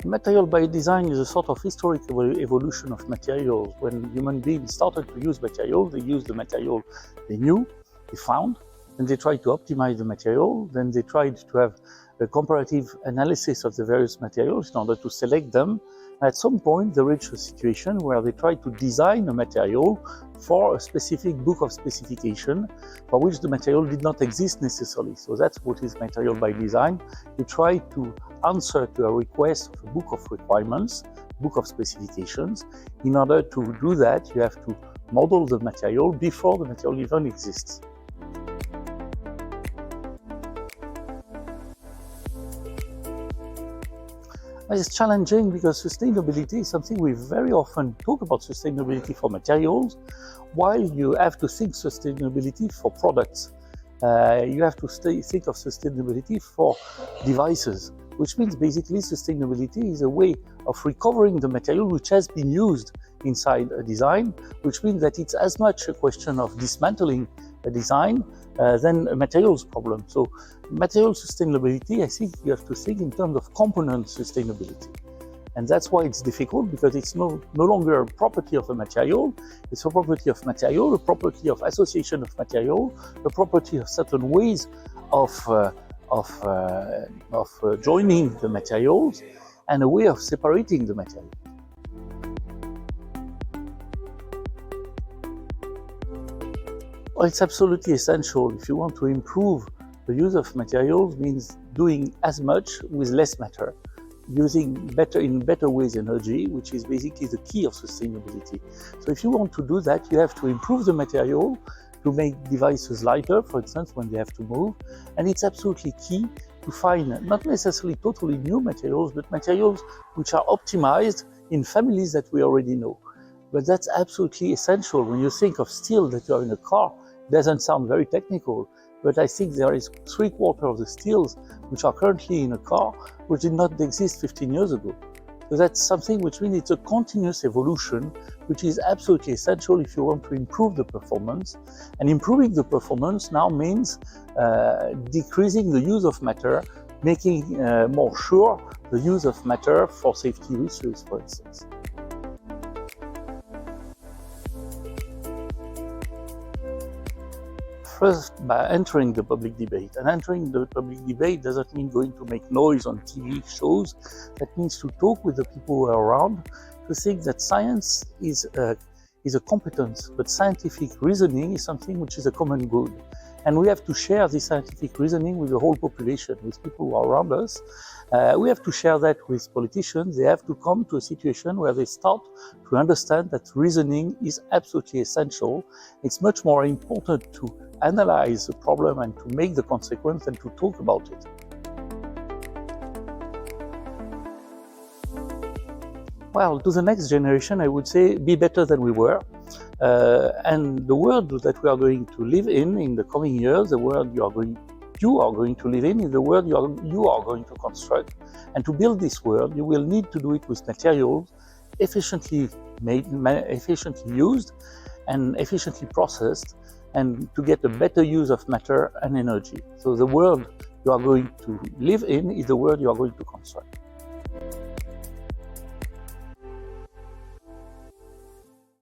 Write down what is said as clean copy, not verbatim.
Material by design is a sort of historical evolution of materials. When human beings started to use materials, they used the material they knew, they found, then they tried to optimize the material, then they tried to have a comparative analysis of the various materials in order to select them. At some point, they reached a situation where they tried to design a material for a specific book of specification for which the material did not exist necessarily. So that's what is material by design. You try to answer to a request of a book of requirements, book of specifications. In order to do that, you have to model the material before the material even exists. It's challenging because sustainability is something we very often talk about sustainability for materials, while you have to think sustainability for products. You have to think of sustainability for devices, which means basically sustainability is a way of recovering the material which has been used inside a design, which means that it's as much a question of dismantling a design than a materials problem. So material sustainability, I think you have to think in terms of component sustainability. And that's why it's difficult, because it's no longer a property of a material, it's a property of material, a property of association of material, a property of certain ways of joining the materials, and a way of separating the material. Well, it's absolutely essential. If you want to improve the use of materials, means doing as much with less matter, using in better ways energy, which is basically the key of sustainability. So if you want to do that, you have to improve the material to make devices lighter, for instance, when they have to move. And it's absolutely key to find not necessarily totally new materials, but materials which are optimized in families that we already know. But that's absolutely essential. When you think of steel that you are in a car, it doesn't sound very technical, but I think there is 3/4 of the steels which are currently in a car which did not exist 15 years ago. So that's something which means it's a continuous evolution, which is absolutely essential if you want to improve the performance. And improving the performance now means decreasing the use of matter, making more sure the use of matter for safety issues, for instance. First, by entering the public debate. And entering the public debate doesn't mean going to make noise on TV shows. That means to talk with the people who are around, to think that science is a competence, but scientific reasoning is something which is a common good. And we have to share this scientific reasoning with the whole population, with people who are around us. We have to share that with politicians. They have to come to a situation where they start to understand that reasoning is absolutely essential. It's much more important to analyze the problem and to make the consequence than to talk about it. Well, to the next generation, I would say, be better than we were. And the world that we are going to live in the coming years, the world you are going to live in, is the world you are going to construct. And to build this world, you will need to do it with materials efficiently made, efficiently used, and efficiently processed, and to get a better use of matter and energy. So the world you are going to live in is the world you are going to construct.